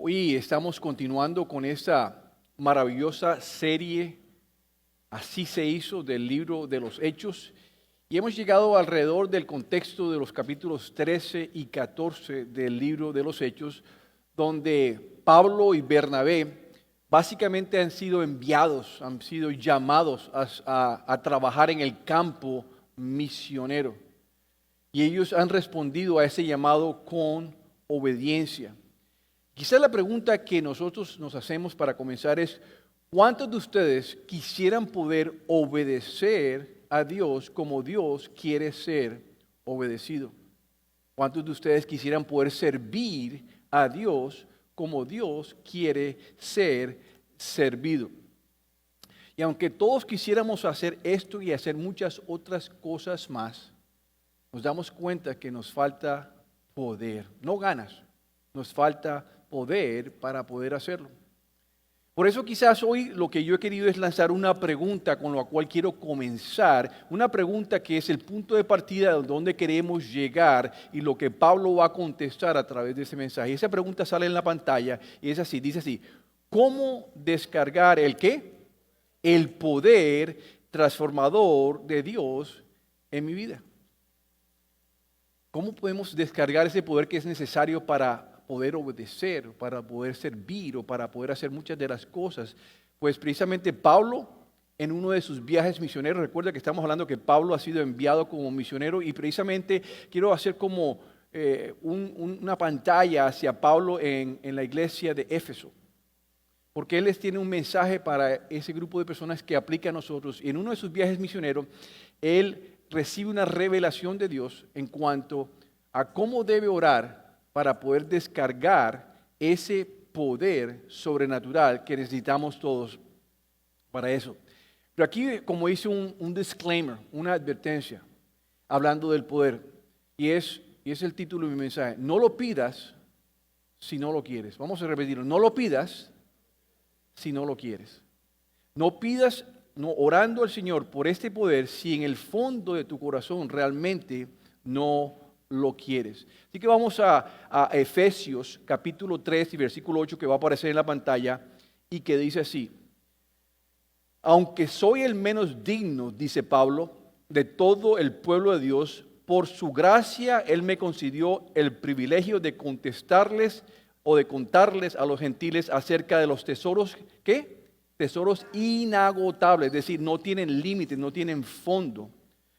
Hoy estamos continuando con esta maravillosa serie, Así se hizo, del libro de los Hechos. Y hemos llegado alrededor del contexto de los capítulos 13 y 14 del libro de los Hechos, donde Pablo y Bernabé básicamente han sido enviados, han sido llamados a trabajar en el campo misionero. Y ellos han respondido a ese llamado con obediencia. Quizás la pregunta que nosotros nos hacemos para comenzar es, ¿cuántos de ustedes quisieran poder obedecer a Dios como Dios quiere ser obedecido? ¿Cuántos de ustedes quisieran poder servir a Dios como Dios quiere ser servido? Y aunque todos quisiéramos hacer esto y hacer muchas otras cosas más, nos damos cuenta que nos falta poder, no ganas, nos falta poder para poder hacerlo. Por eso quizás hoy lo que yo he querido es lanzar una pregunta con la cual quiero comenzar, una pregunta que es el punto de partida de donde queremos llegar y lo que Pablo va a contestar a través de ese mensaje. Y esa pregunta sale en la pantalla y es así, dice así: ¿cómo descargar el qué? El poder transformador de Dios en mi vida. ¿Cómo podemos descargar ese poder que es necesario para poder obedecer, para poder servir o para poder hacer muchas de las cosas? Pues precisamente Pablo, en uno de sus viajes misioneros, recuerda que estamos hablando que Pablo ha sido enviado como misionero, y precisamente quiero hacer como una pantalla hacia Pablo en la iglesia de Éfeso, porque él les tiene un mensaje para ese grupo de personas que aplica a nosotros. Y en uno de sus viajes misioneros, él recibe una revelación de Dios en cuanto a cómo debe orar para poder descargar ese poder sobrenatural que necesitamos todos para eso. Pero aquí, como hice un disclaimer, una advertencia, hablando del poder, y es el título de mi mensaje: no lo pidas si no lo quieres. Vamos a repetirlo: no lo pidas si no lo quieres. No pidas, no orando al Señor por este poder, si en el fondo de tu corazón realmente no lo quieres. Así que vamos a Efesios capítulo 3 y versículo 8, que va a aparecer en la pantalla, y que dice así: aunque soy el menos digno, dice Pablo, de todo el pueblo de Dios, por su gracia Él me concedió el privilegio de contestarles o de contarles a los gentiles acerca de los tesoros, ¿qué? Tesoros inagotables, es decir, no tienen límites, no tienen fondo.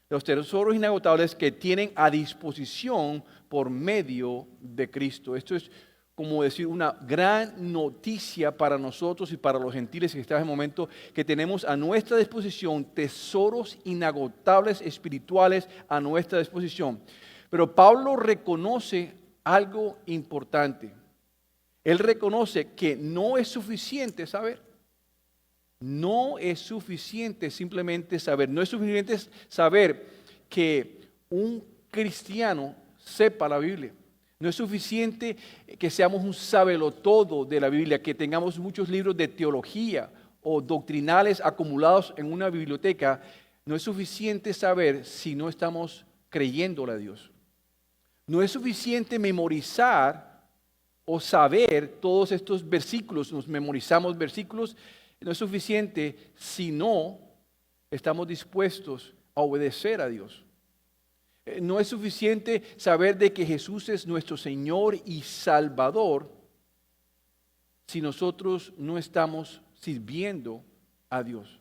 Los tesoros inagotables que tienen a disposición por medio de Cristo. Esto es como decir una gran noticia para nosotros y para los gentiles que están en el momento, que tenemos a nuestra disposición tesoros inagotables espirituales a nuestra disposición. Pero Pablo reconoce algo importante. Él reconoce que no es suficiente saber. No es suficiente simplemente saber. No es suficiente saber que un cristiano sepa la Biblia. No es suficiente que seamos un sabelotodo de la Biblia, que tengamos muchos libros de teología o doctrinales acumulados en una biblioteca. No es suficiente saber si no estamos creyéndole a Dios. No es suficiente memorizar o saber todos estos versículos. Nos memorizamos versículos. No es suficiente si no estamos dispuestos a obedecer a Dios. No es suficiente saber de que Jesús es nuestro Señor y Salvador si nosotros no estamos sirviendo a Dios.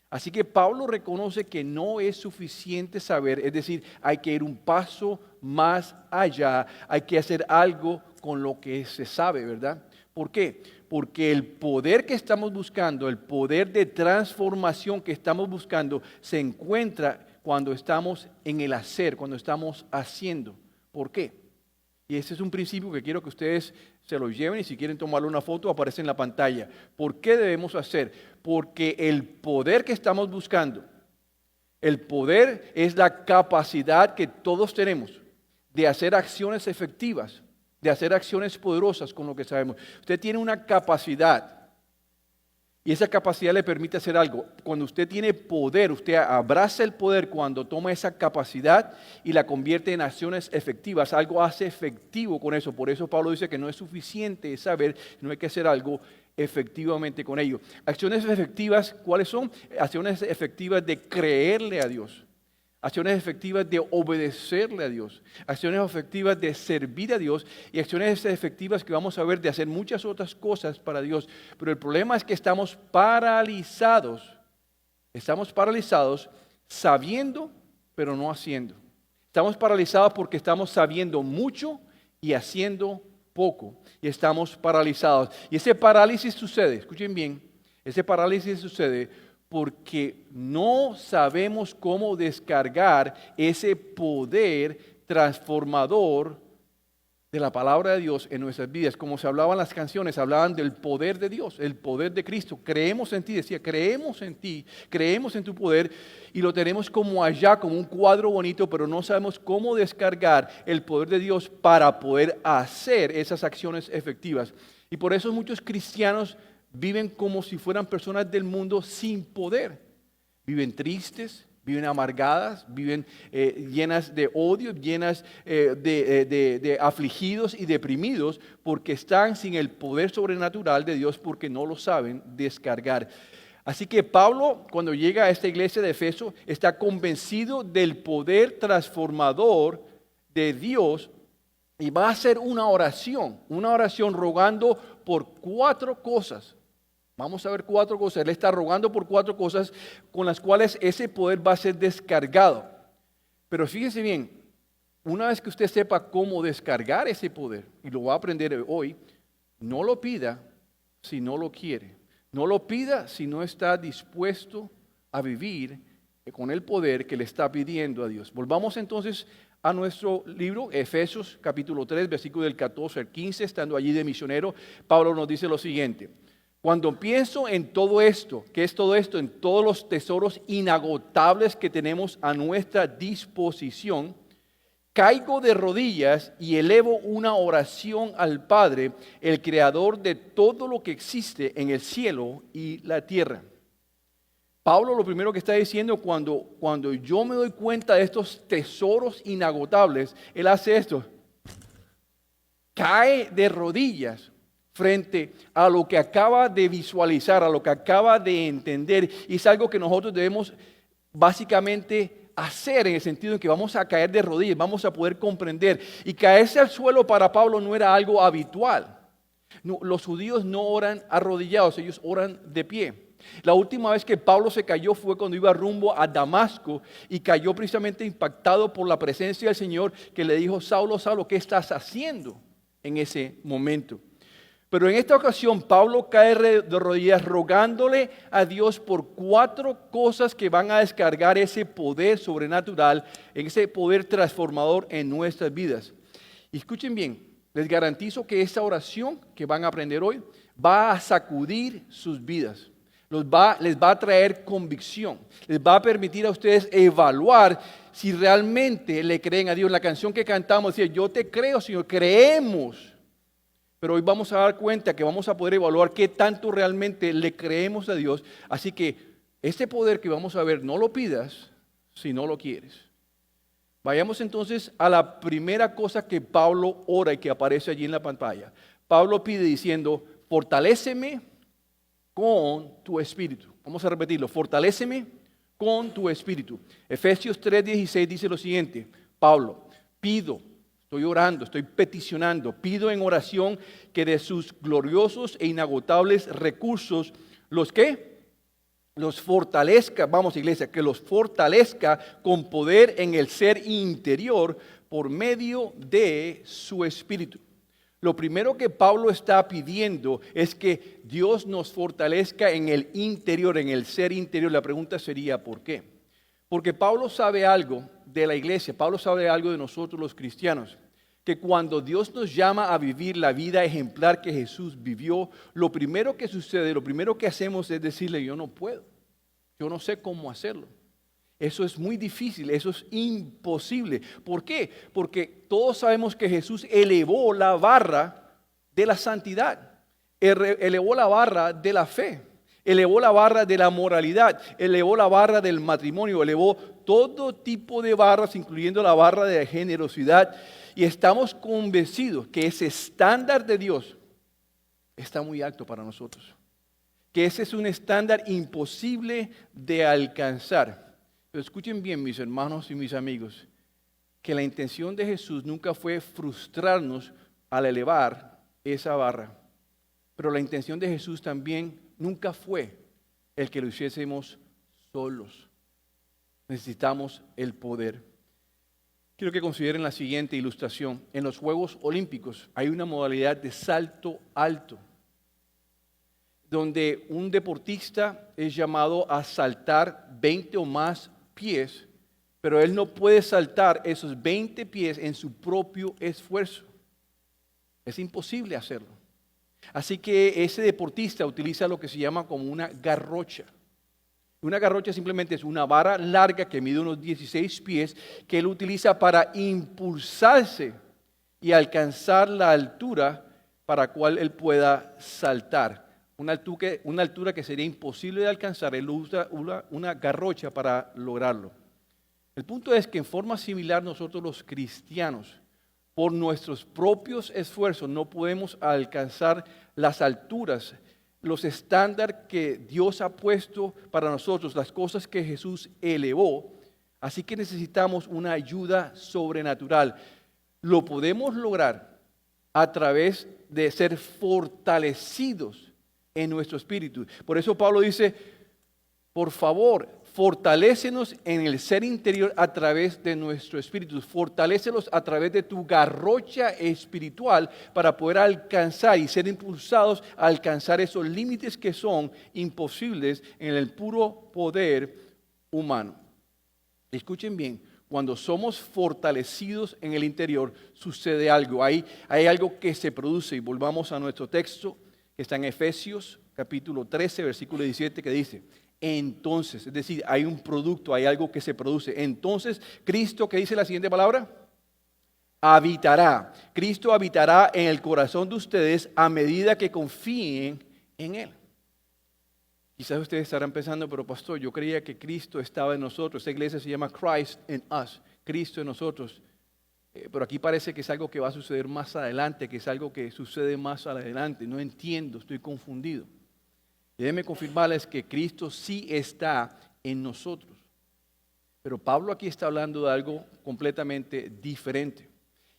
Así que Pablo reconoce que no es suficiente saber, es decir, hay que ir un paso más allá, hay que hacer algo con lo que se sabe, ¿verdad? ¿Por qué? Porque el poder que estamos buscando, el poder de transformación que estamos buscando, se encuentra cuando estamos en el hacer, cuando estamos haciendo. ¿Por qué? Y ese es un principio que quiero que ustedes se lo lleven, y si quieren tomarle una foto aparece en la pantalla. ¿Por qué debemos hacer? Porque el poder que estamos buscando, el poder es la capacidad que todos tenemos de hacer acciones efectivas, de hacer acciones poderosas con lo que sabemos. Usted tiene una capacidad Y esa capacidad le permite hacer algo. Cuando usted tiene poder, usted abraza el poder cuando toma esa capacidad y la convierte en acciones efectivas. Algo hace efectivo con eso. Por eso Pablo dice que no es suficiente saber, no hay que hacer algo efectivamente con ello. Acciones efectivas, ¿cuáles son? Acciones efectivas de creerle a Dios. Acciones efectivas de obedecerle a Dios, acciones efectivas de servir a Dios y acciones efectivas que vamos a ver de hacer muchas otras cosas para Dios. Pero el problema es que estamos paralizados sabiendo, pero no haciendo. Estamos paralizados porque estamos sabiendo mucho y haciendo poco. Y estamos paralizados. Y ese parálisis sucede, escuchen bien, ese parálisis sucede porque no sabemos cómo descargar ese poder transformador de la palabra de Dios en nuestras vidas. Como se hablaban las canciones, hablaban del poder de Dios, el poder de Cristo. Creemos en ti, decía, creemos en ti, creemos en tu poder y lo tenemos como allá, como un cuadro bonito, pero no sabemos cómo descargar el poder de Dios para poder hacer esas acciones efectivas. Y por eso muchos cristianos viven como si fueran personas del mundo sin poder. Viven tristes, viven amargadas, viven llenas de odio, llenas de afligidos y deprimidos porque están sin el poder sobrenatural de Dios porque no lo saben descargar. Así que Pablo, cuando llega a esta iglesia de Efeso, está convencido del poder transformador de Dios y va a hacer una oración rogando por 4 cosas. Vamos a ver 4 cosas. Él está rogando por 4 cosas con las cuales ese poder va a ser descargado. Pero fíjense bien, una vez que usted sepa cómo descargar ese poder, y lo va a aprender hoy, no lo pida si no lo quiere. No lo pida si no está dispuesto a vivir con el poder que le está pidiendo a Dios. Volvamos entonces a nuestro libro, Efesios capítulo 3, versículo del 14 al 15, estando allí de misionero, Pablo nos dice lo siguiente. Cuando pienso en todo esto, ¿qué es todo esto? En todos los tesoros inagotables que tenemos a nuestra disposición, caigo de rodillas y elevo una oración al Padre, el creador de todo lo que existe en el cielo y la tierra. Pablo lo primero que está diciendo cuando yo me doy cuenta de estos tesoros inagotables, él hace esto. Cae de rodillas frente a lo que acaba de visualizar, a lo que acaba de entender. Y es algo que nosotros debemos básicamente hacer en el sentido en que vamos a caer de rodillas, vamos a poder comprender. Y caerse al suelo para Pablo no era algo habitual. No, los judíos no oran arrodillados, ellos oran de pie. La última vez que Pablo se cayó fue cuando iba rumbo a Damasco y cayó precisamente impactado por la presencia del Señor que le dijo, Saulo, Saulo, ¿qué estás haciendo en ese momento? Pero en esta ocasión Pablo cae de rodillas rogándole a Dios por 4 cosas que van a descargar ese poder sobrenatural, ese poder transformador en nuestras vidas. Y escuchen bien, les garantizo que esta oración que van a aprender hoy va a sacudir sus vidas. Les va a traer convicción, les va a permitir a ustedes evaluar si realmente le creen a Dios. La canción que cantamos decía, yo te creo, Señor, creemos. Pero hoy vamos a dar cuenta que vamos a poder evaluar qué tanto realmente le creemos a Dios. Así que este poder que vamos a ver, no lo pidas si no lo quieres. Vayamos entonces a la primera cosa que Pablo ora y que aparece allí en la pantalla. Pablo pide diciendo, fortaléceme con tu espíritu. Vamos a repetirlo, fortaléceme con tu espíritu. Efesios 3:16 dice lo siguiente, Pablo, pido, estoy orando, estoy peticionando, pido en oración que de sus gloriosos e inagotables recursos, ¿los qué? Los fortalezca, vamos iglesia, que los fortalezca con poder en el ser interior por medio de su espíritu. Lo primero que Pablo está pidiendo es que Dios nos fortalezca en el interior, en el ser interior. La pregunta sería, ¿por qué? Porque Pablo sabe algo de la iglesia, Pablo sabe algo de nosotros los cristianos, que cuando Dios nos llama a vivir la vida ejemplar que Jesús vivió, lo primero que sucede, lo primero que hacemos es decirle, yo no puedo, yo no sé cómo hacerlo. Eso es muy difícil, eso es imposible. ¿Por qué? Porque todos sabemos que Jesús elevó la barra de la santidad, elevó la barra de la fe, elevó la barra de la moralidad, elevó la barra del matrimonio, elevó todo tipo de barras, incluyendo la barra de generosidad. Y estamos convencidos que ese estándar de Dios está muy alto para nosotros. Que ese es un estándar imposible de alcanzar. Pero escuchen bien, mis hermanos y mis amigos, que la intención de Jesús nunca fue frustrarnos al elevar esa barra. Pero la intención de Jesús también nunca fue el que lo hiciésemos solos. Necesitamos el poder. Quiero que consideren la siguiente ilustración. En los Juegos Olímpicos hay una modalidad de salto alto, donde un deportista es llamado a saltar 20 o más pies, pero él no puede saltar esos 20 pies en su propio esfuerzo. Es imposible hacerlo. Así que ese deportista utiliza lo que se llama como una garrocha. Una garrocha simplemente es una vara larga que mide unos 16 pies que él utiliza para impulsarse y alcanzar la altura para la cual él pueda saltar. Una altura que sería imposible de alcanzar. Él usa una garrocha para lograrlo. El punto es que en forma similar nosotros los cristianos, por nuestros propios esfuerzos, no podemos alcanzar las alturas, los estándares que Dios ha puesto para nosotros, las cosas que Jesús elevó. Así que necesitamos una ayuda sobrenatural. Lo podemos lograr a través de ser fortalecidos en nuestro espíritu. Por eso Pablo dice, por favor, fortalécenos en el ser interior a través de nuestro espíritu. Fortalécelos a través de tu garrocha espiritual para poder alcanzar y ser impulsados a alcanzar esos límites que son imposibles en el puro poder humano. Escuchen bien, cuando somos fortalecidos en el interior sucede algo. Hay algo que se produce y volvamos a nuestro texto que está en Efesios capítulo 13 versículo 17 que dice: entonces, es decir, hay un producto, hay algo que se produce. Entonces, Cristo, ¿qué dice la siguiente palabra? Habitará. Cristo habitará en el corazón de ustedes a medida que confíen en Él. Quizás ustedes estarán pensando, pero pastor, yo creía que Cristo estaba en nosotros. Esta iglesia se llama Christ in Us, Cristo en nosotros. Pero aquí parece que es algo que va a suceder más adelante, que es algo que sucede más adelante. No entiendo, estoy confundido. Y déjenme confirmarles que Cristo sí está en nosotros. Pero Pablo aquí está hablando de algo completamente diferente.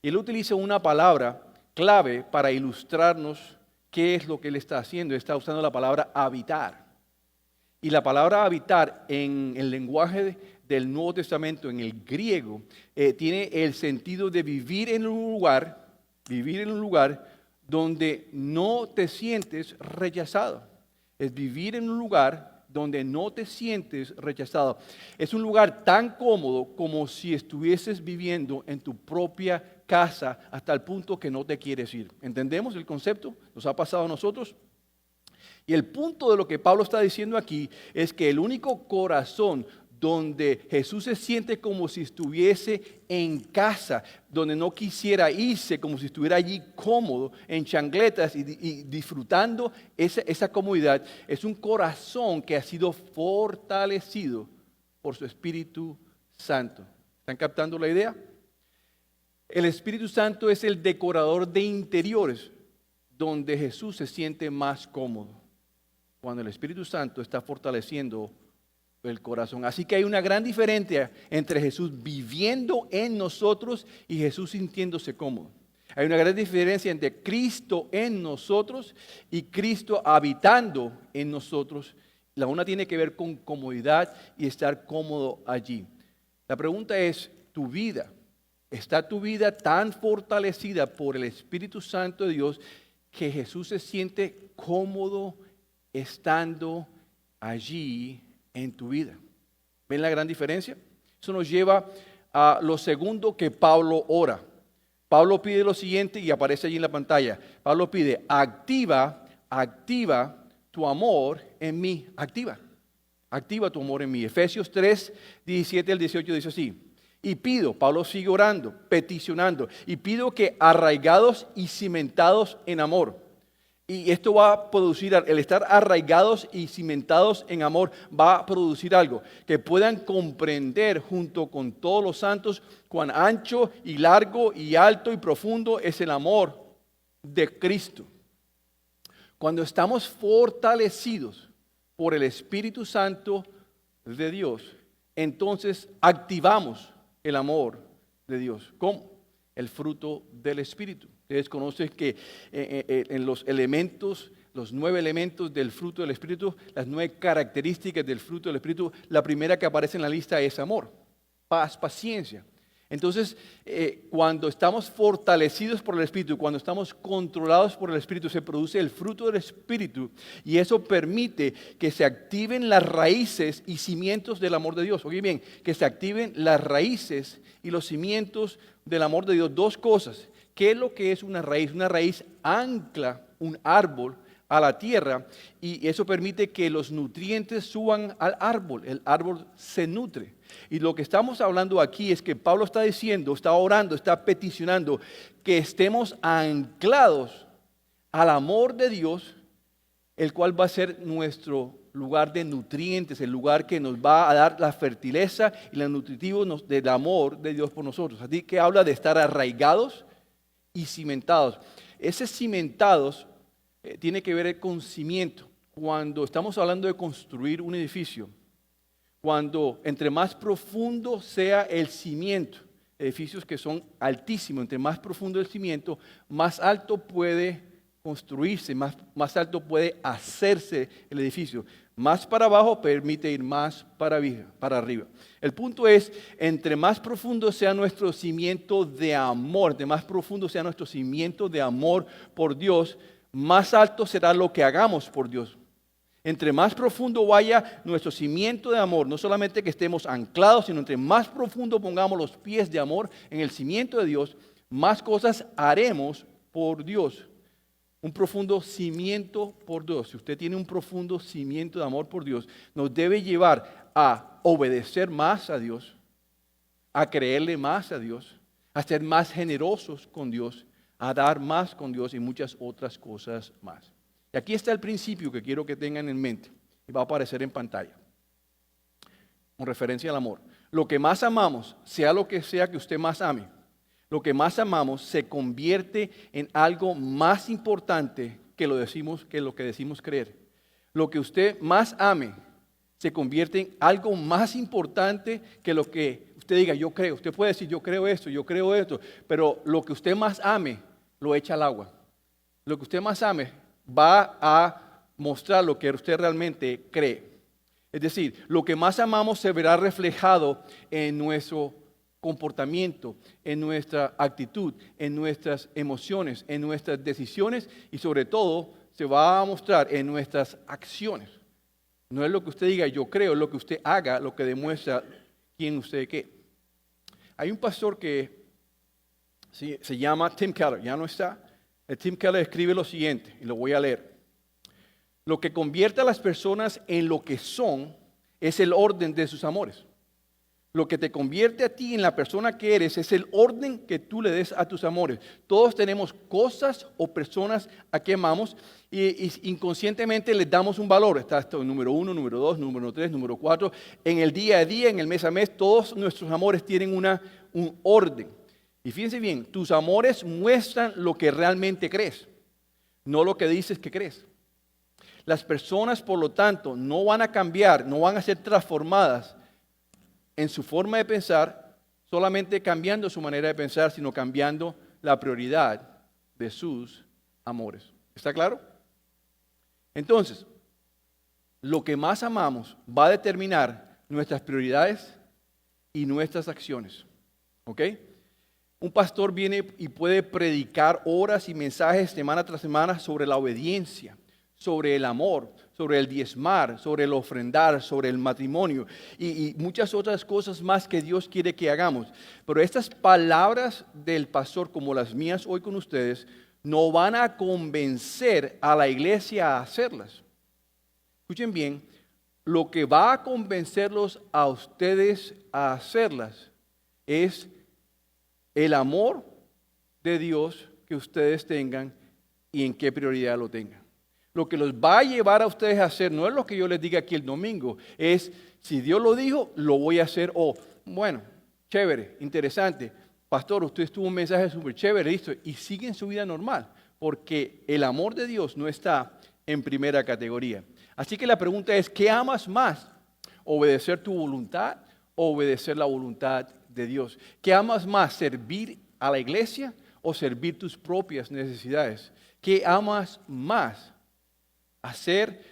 Y él utiliza una palabra clave para ilustrarnos qué es lo que él está haciendo. Está usando la palabra habitar. Y la palabra habitar en el lenguaje del Nuevo Testamento, en el griego, tiene el sentido de vivir en un lugar donde no te sientes rechazado. Es vivir en un lugar donde no te sientes rechazado. Es un lugar tan cómodo como si estuvieses viviendo en tu propia casa hasta el punto que no te quieres ir. ¿Entendemos el concepto? ¿Nos ha pasado a nosotros? Y el punto de lo que Pablo está diciendo aquí es que el único corazón donde Jesús se siente como si estuviese en casa, donde no quisiera irse, como si estuviera allí cómodo, en chancletas y disfrutando esa comodidad, es un corazón que ha sido fortalecido por su Espíritu Santo. ¿Están captando la idea? El Espíritu Santo es el decorador de interiores, donde Jesús se siente más cómodo, cuando el Espíritu Santo está fortaleciendo el corazón. Así que hay una gran diferencia entre Jesús viviendo en nosotros y Jesús sintiéndose cómodo. Hay una gran diferencia entre Cristo en nosotros y Cristo habitando en nosotros. La una tiene que ver con comodidad y estar cómodo allí. La pregunta es, ¿tu vida? ¿Está tu vida tan fortalecida por el Espíritu Santo de Dios que Jesús se siente cómodo estando allí en tu vida? ¿Ven la gran diferencia? Eso nos lleva a lo segundo que Pablo ora. Pablo pide lo siguiente y aparece allí en la pantalla. Pablo pide, activa tu amor en mí. Activa tu amor en mí. Efesios 3, 17 al 18 dice así. Y pido, Pablo sigue orando, peticionando, y pido que arraigados y cimentados en amor, Y esto va a producir, el estar arraigados y cimentados en amor, va a producir algo, que puedan comprender junto con todos los santos cuán ancho y largo y alto y profundo es el amor de Cristo. Cuando estamos fortalecidos por el Espíritu Santo de Dios, entonces activamos el amor de Dios. ¿Cómo? El fruto del Espíritu. Ustedes conocen que en los elementos, los 9 elementos del fruto del Espíritu, las 9 características del fruto del Espíritu, la primera que aparece en la lista es amor, paz, paciencia. Entonces, cuando estamos fortalecidos por el Espíritu, cuando estamos controlados por el Espíritu, se produce el fruto del Espíritu y eso permite que se activen las raíces y cimientos del amor de Dios. Oye bien, que se activen las raíces y los cimientos del amor de Dios. 2 cosas. ¿Qué es lo que es una raíz? Una raíz ancla un árbol a la tierra y eso permite que los nutrientes suban al árbol. El árbol se nutre. Y lo que estamos hablando aquí es que Pablo está diciendo, está orando, está peticionando que estemos anclados al amor de Dios, el cual va a ser nuestro lugar de nutrientes, el lugar que nos va a dar la fertileza y la nutritivo del amor de Dios por nosotros. Así que habla de estar arraigados y cimentados. Ese cimentados tiene que ver con cimiento. Cuando estamos hablando de construir un edificio, cuando entre más profundo sea el cimiento, edificios que son altísimos, entre más profundo el cimiento, más alto puede construirse, más alto puede hacerse el edificio. Más para abajo permite ir más para arriba. El punto es, entre más profundo sea nuestro cimiento de amor, entre más profundo sea nuestro cimiento de amor por Dios, más alto será lo que hagamos por Dios. Entre más profundo vaya nuestro cimiento de amor, no solamente que estemos anclados, sino entre más profundo pongamos los pies de amor en el cimiento de Dios, más cosas haremos por Dios. Un profundo cimiento por Dios. Si usted tiene un profundo cimiento de amor por Dios, nos debe llevar a obedecer más a Dios, a creerle más a Dios, a ser más generosos con Dios, a dar más con Dios y muchas otras cosas más. Y aquí está el principio que quiero que tengan en mente y va a aparecer en pantalla, con referencia al amor. Lo que más amamos, sea lo que sea que usted más ame, lo que más amamos se convierte en algo más importante que lo que decimos creer. Lo que usted más ame se convierte en algo más importante que lo que usted diga, yo creo. Usted puede decir, yo creo esto, pero lo que usted más ame lo echa al agua. Lo que usted más ame va a mostrar lo que usted realmente cree. Es decir, lo que más amamos se verá reflejado en nuestro comportamiento, en nuestra actitud, en nuestras emociones, en nuestras decisiones y sobre todo se va a mostrar en nuestras acciones. No es lo que usted diga, yo creo, es lo que usted haga, lo que demuestra quién usted es. Hay un pastor que se llama Tim Keller, ya no está. Tim Keller escribe lo siguiente, y lo voy a leer. Lo que convierte a las personas en lo que son es el orden de sus amores. Lo que te convierte a ti en la persona que eres es el orden que tú le des a tus amores. Todos tenemos cosas o personas a que amamos y inconscientemente les damos un valor. Está esto, número 1, número 2, número 3, número 4. En el día a día, en el mes a mes, todos nuestros amores tienen un orden. Y fíjense bien, tus amores muestran lo que realmente crees, no lo que dices que crees. Las personas, por lo tanto, no van a cambiar, no van a ser transformadas en su forma de pensar, solamente cambiando su manera de pensar, sino cambiando la prioridad de sus amores. ¿Está claro? Entonces, lo que más amamos va a determinar nuestras prioridades y nuestras acciones. ¿Ok? Un pastor viene y puede predicar horas y mensajes semana tras semana sobre la obediencia, sobre el amor, sobre el diezmar, sobre el ofrendar, sobre el matrimonio y muchas otras cosas más que Dios quiere que hagamos. Pero estas palabras del pastor, como las mías hoy con ustedes, no van a convencer a la iglesia a hacerlas. Escuchen bien, lo que va a convencerlos a ustedes a hacerlas es el amor de Dios que ustedes tengan y en qué prioridad lo tengan. Lo que los va a llevar a ustedes a hacer no es lo que yo les diga aquí el domingo, es si Dios lo dijo, lo voy a hacer. O, bueno, chévere, interesante. Pastor, usted tuvo un mensaje súper chévere, listo, y siguen su vida normal, porque el amor de Dios no está en primera categoría. Así que la pregunta es, ¿qué amas más? ¿Obedecer tu voluntad o obedecer la voluntad de Dios? ¿Qué amas más, servir a la iglesia o servir tus propias necesidades? ¿Qué amas más? Hacer,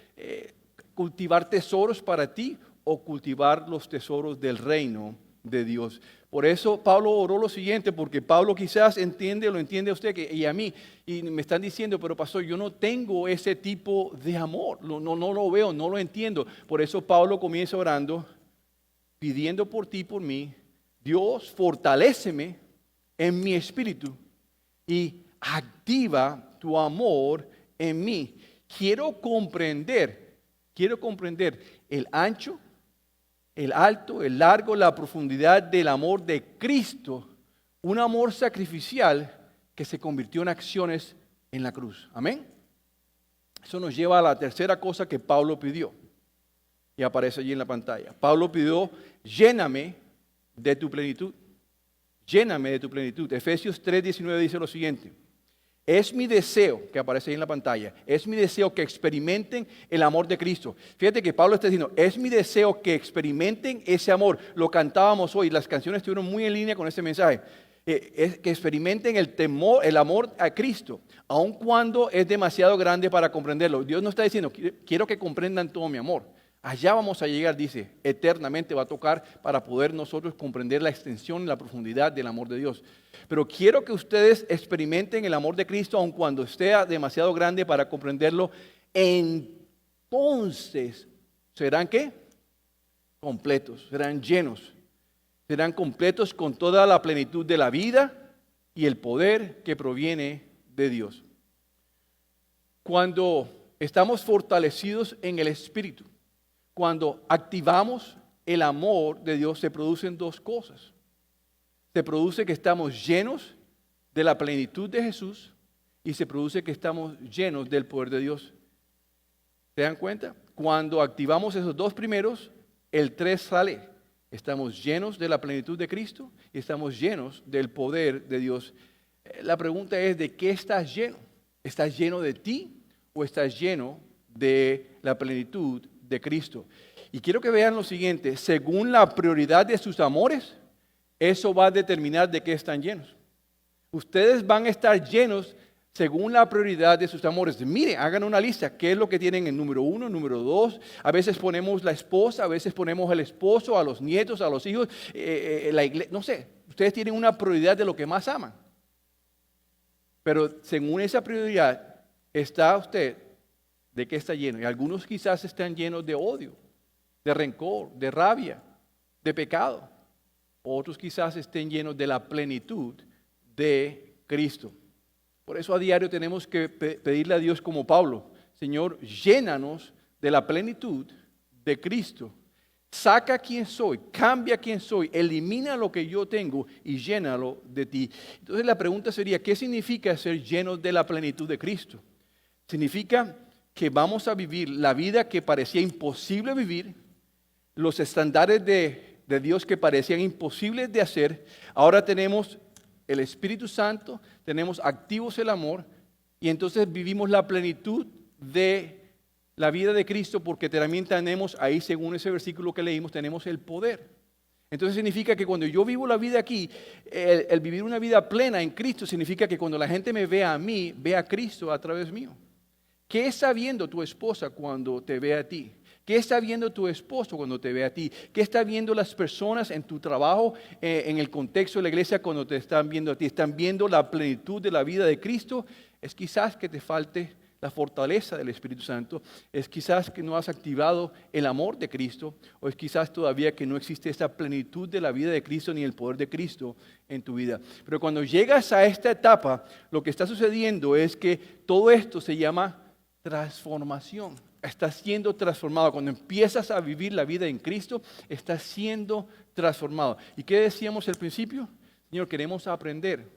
cultivar tesoros para ti o cultivar los tesoros del reino de Dios. Por eso Pablo oró lo siguiente, porque Pablo quizás lo entiende a usted y a mí, y me están diciendo, pero pastor, yo no tengo ese tipo de amor, no lo veo, no lo entiendo. Por eso Pablo comienza orando, pidiendo por ti, por mí, Dios, fortaléceme en mi espíritu y activa tu amor en mí. Quiero comprender el ancho, el alto, el largo, la profundidad del amor de Cristo, un amor sacrificial que se convirtió en acciones en la cruz. Amén. Eso nos lleva a la tercera cosa que Pablo pidió y aparece allí en la pantalla. Pablo pidió, lléname de tu plenitud. Lléname de tu plenitud. Efesios 3:19 dice lo siguiente. Es mi deseo, que aparece ahí en la pantalla, es mi deseo que experimenten el amor de Cristo. Fíjate que Pablo está diciendo, es mi deseo que experimenten ese amor. Lo cantábamos hoy, las canciones estuvieron muy en línea con ese mensaje. Es que experimenten el amor a Cristo, aun cuando es demasiado grande para comprenderlo. Dios no está diciendo, quiero que comprendan todo mi amor. Allá vamos a llegar, dice, eternamente va a tocar para poder nosotros comprender la extensión y la profundidad del amor de Dios. Pero quiero que ustedes experimenten el amor de Cristo, aun cuando esté demasiado grande para comprenderlo. Entonces, ¿serán qué? Completos, serán llenos. Serán completos con toda la plenitud de la vida y el poder que proviene de Dios. Cuando estamos fortalecidos en el Espíritu, cuando activamos el amor de Dios, se producen dos cosas. Se produce que estamos llenos de la plenitud de Jesús y se produce que estamos llenos del poder de Dios. ¿Se dan cuenta? Cuando activamos esos dos primeros, el 3 sale. Estamos llenos de la plenitud de Cristo y estamos llenos del poder de Dios. La pregunta es, ¿de qué estás lleno? ¿Estás lleno de ti o estás lleno de la plenitud de Cristo? Y quiero que vean lo siguiente, según la prioridad de sus amores, eso va a determinar de qué están llenos. Ustedes van a estar llenos según la prioridad de sus amores. Miren, hagan una lista, ¿qué es lo que tienen en número 1, número 2? A veces ponemos la esposa, a veces ponemos el esposo, a los nietos, a los hijos, la iglesia, no sé, ustedes tienen una prioridad de lo que más aman. Pero según esa prioridad, está usted de qué está lleno. Y algunos quizás están llenos de odio, de rencor, de rabia, de pecado. Otros quizás estén llenos de la plenitud de Cristo. Por eso a diario tenemos que pedirle a Dios como Pablo, Señor, llénanos de la plenitud de Cristo. Saca quién soy, cambia quién soy, elimina lo que yo tengo y llénalo de ti. Entonces la pregunta sería, ¿qué significa ser llenos de la plenitud de Cristo? Significa que vamos a vivir la vida que parecía imposible vivir, los estándares de Dios que parecían imposibles de hacer. Ahora tenemos el Espíritu Santo, tenemos activos el amor y entonces vivimos la plenitud de la vida de Cristo porque también tenemos ahí, según ese versículo que leímos, tenemos el poder. Entonces significa que cuando yo vivo la vida aquí, el vivir una vida plena en Cristo significa que cuando la gente me vea a mí, vea a Cristo a través mío. ¿Qué está viendo tu esposa cuando te ve a ti? ¿Qué está viendo tu esposo cuando te ve a ti? ¿Qué están viendo las personas en tu trabajo, en el contexto de la iglesia cuando te están viendo a ti? ¿Están viendo la plenitud de la vida de Cristo? Es quizás que te falte la fortaleza del Espíritu Santo. Es quizás que no has activado el amor de Cristo. O es quizás todavía que no existe esta plenitud de la vida de Cristo ni el poder de Cristo en tu vida. Pero cuando llegas a esta etapa, lo que está sucediendo es que todo esto se llama transformación. Estás siendo transformado. Cuando empiezas a vivir la vida en Cristo, estás siendo transformado. ¿Y qué decíamos al principio? Señor, queremos aprender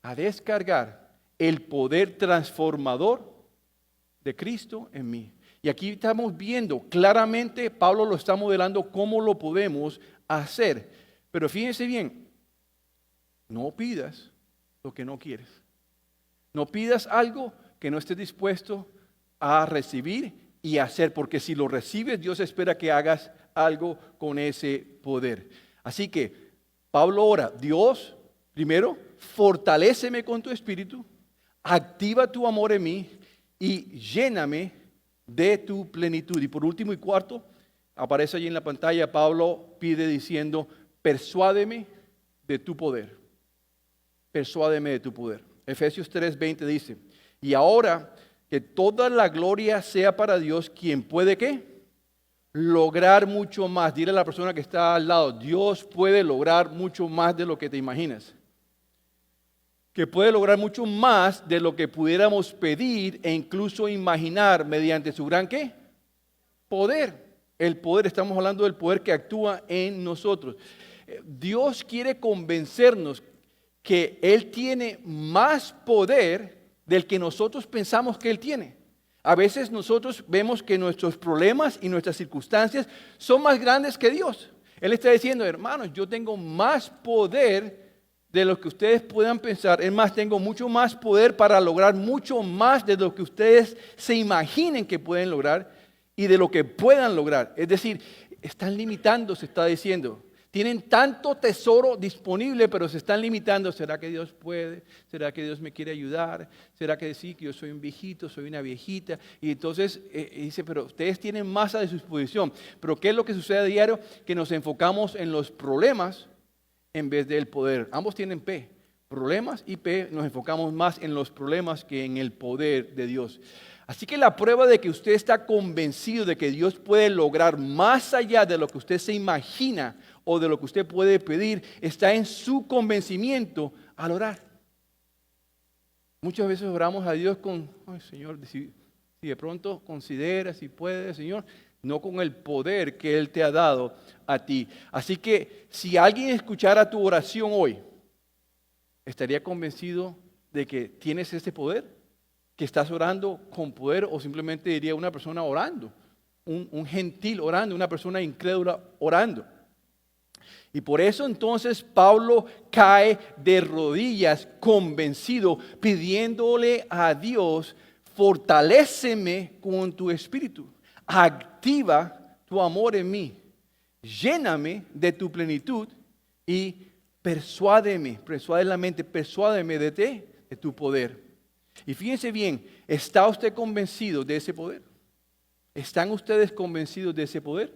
a descargar el poder transformador de Cristo en mí. Y aquí estamos viendo claramente, Pablo lo está modelando cómo lo podemos hacer. Pero fíjense bien, no pidas lo que no quieres. No pidas algo que no estés dispuesto a recibir y hacer, porque si lo recibes, Dios espera que hagas algo con ese poder. Así que Pablo ora, Dios, primero, fortaléceme con tu espíritu, activa tu amor en mí y lléname de tu plenitud. Y por último y cuarto, aparece allí en la pantalla, Pablo pide diciendo, persuádeme de tu poder. Persuádeme de tu poder. Efesios 3:20 dice, y ahora que toda la gloria sea para Dios, quien puede ¿qué? Lograr mucho más. Dile a la persona que está al lado, Dios puede lograr mucho más de lo que te imaginas. Que puede lograr mucho más de lo que pudiéramos pedir e incluso imaginar mediante su gran ¿qué? Poder. El poder, estamos hablando del poder que actúa en nosotros. Dios quiere convencernos que Él tiene más poder del que nosotros pensamos que Él tiene. A veces nosotros vemos que nuestros problemas y nuestras circunstancias son más grandes que Dios. Él está diciendo, hermanos, yo tengo más poder de lo que ustedes puedan pensar. Es más, tengo mucho más poder para lograr mucho más de lo que ustedes se imaginen que pueden lograr y de lo que puedan lograr. Es decir, están limitando, se está diciendo. Tienen tanto tesoro disponible, pero se están limitando. ¿Será que Dios puede? ¿Será que Dios me quiere ayudar? ¿Será que sí, que yo soy un viejito, soy una viejita? Y entonces dice, pero ustedes tienen más a su disposición. Pero ¿qué es lo que sucede a diario? Que nos enfocamos en los problemas en vez del poder. Ambos tienen P, problemas y P, nos enfocamos más en los problemas que en el poder de Dios. Así que la prueba de que usted está convencido de que Dios puede lograr más allá de lo que usted se imagina o de lo que usted puede pedir, está en su convencimiento al orar. Muchas veces oramos a Dios con, ay Señor, si de pronto considera, si puede, Señor, no con el poder que Él te ha dado a ti. Así que si alguien escuchara tu oración hoy, ¿estaría convencido de que tienes ese poder? ¿Que estás orando con poder o simplemente diría una persona orando? Un gentil orando, una persona incrédula orando. Y por eso entonces Pablo cae de rodillas convencido, pidiéndole a Dios, fortaléceme con tu espíritu, activa tu amor en mí, lléname de tu plenitud y persuádeme de tu poder. Y fíjense bien, ¿está usted convencido de ese poder? ¿Están ustedes convencidos de ese poder?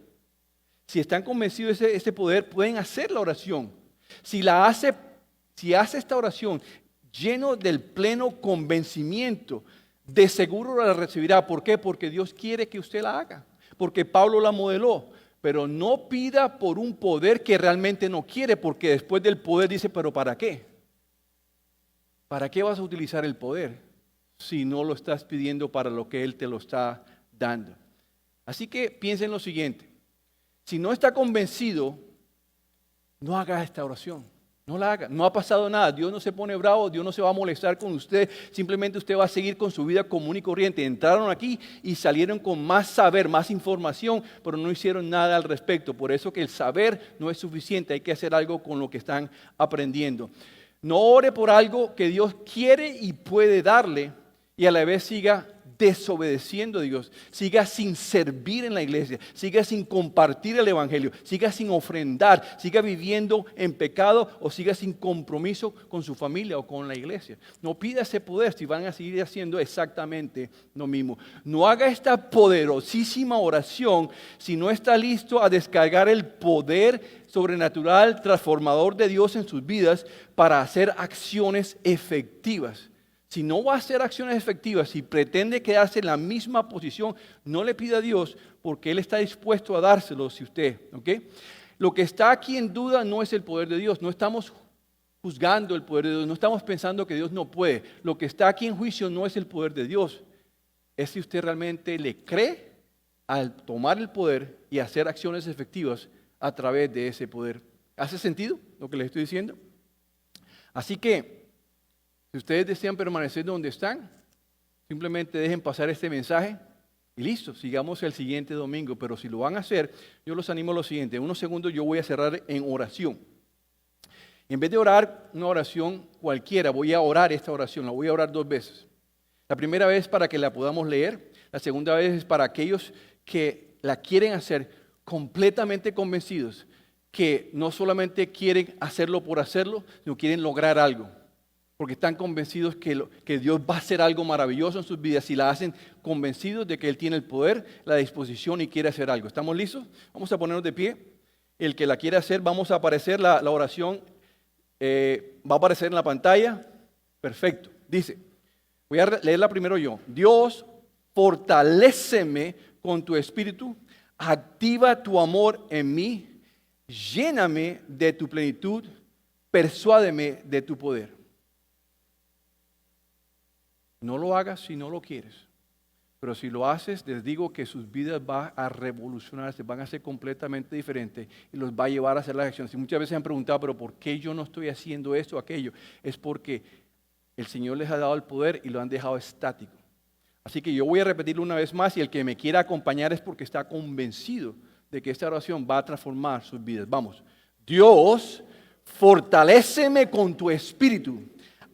Si están convencidos de ese poder, pueden hacer la oración. Si hace esta oración lleno del pleno convencimiento, de seguro la recibirá. ¿Por qué? Porque Dios quiere que usted la haga. Porque Pablo la modeló. Pero no pida por un poder que realmente no quiere, porque después del poder dice, ¿pero para qué? ¿Para qué vas a utilizar el poder si no lo estás pidiendo para lo que Él te lo está dando? Así que piensen lo siguiente. Si no está convencido, no haga esta oración. No la haga. No ha pasado nada. Dios no se pone bravo. Dios no se va a molestar con usted. Simplemente usted va a seguir con su vida común y corriente. Entraron aquí y salieron con más saber, más información, pero no hicieron nada al respecto. Por eso que el saber no es suficiente. Hay que hacer algo con lo que están aprendiendo. No ore por algo que Dios quiere y puede darle y a la vez siga desobedeciendo a Dios, siga sin servir en la iglesia, siga sin compartir el evangelio, siga sin ofrendar, siga viviendo en pecado o siga sin compromiso con su familia o con la iglesia. No pida ese poder si van a seguir haciendo exactamente lo mismo. No haga esta poderosísima oración si no está listo a descargar el poder sobrenatural transformador de Dios en sus vidas para hacer acciones efectivas. Si no va a hacer acciones efectivas, si pretende quedarse en la misma posición, no le pida a Dios porque Él está dispuesto a dárselo si usted, ¿ok? Lo que está aquí en duda no es el poder de Dios, no estamos juzgando el poder de Dios, no estamos pensando que Dios no puede. Lo que está aquí en juicio no es el poder de Dios, es si usted realmente le cree al tomar el poder y hacer acciones efectivas a través de ese poder. ¿Hace sentido lo que le estoy diciendo? Así que Si ustedes desean permanecer donde están, simplemente dejen pasar este mensaje y listo, sigamos el siguiente domingo. Pero si lo van a hacer, yo los animo a lo siguiente. En unos segundos yo voy a cerrar en oración. En vez de orar una oración cualquiera, voy a orar esta oración, la voy a orar 2 veces. La primera vez para que la podamos leer, la segunda vez es para aquellos que la quieren hacer completamente convencidos, que no solamente quieren hacerlo por hacerlo, sino quieren lograr algo. Porque están convencidos que Dios va a hacer algo maravilloso en sus vidas y la hacen convencidos de que Él tiene el poder, la disposición y quiere hacer algo. ¿Estamos listos? Vamos a ponernos de pie. El que la quiere hacer, vamos a aparecer la oración. Va a aparecer en la pantalla. Perfecto. Dice, voy a leerla primero yo. Dios, fortaléceme con tu espíritu, activa tu amor en mí, lléname de tu plenitud, persuádeme de tu poder. No lo hagas si no lo quieres, pero si lo haces, les digo que sus vidas van a revolucionarse, van a ser completamente diferentes y los va a llevar a hacer las acciones. Y muchas veces han preguntado, pero ¿por qué yo no estoy haciendo esto o aquello? Es porque el Señor les ha dado el poder y lo han dejado estático. Así que yo voy a repetirlo una vez más y el que me quiera acompañar es porque está convencido de que esta oración va a transformar sus vidas. Vamos. Dios, fortaléceme con tu espíritu,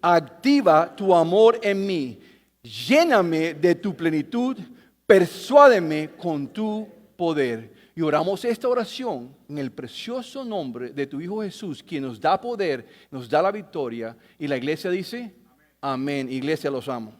activa tu amor en mí. Lléname de tu plenitud, persuádeme con tu poder. Y oramos esta oración en el precioso nombre de tu Hijo Jesús, quien nos da poder, nos da la victoria. Y la iglesia dice, amén. Iglesia, los amo.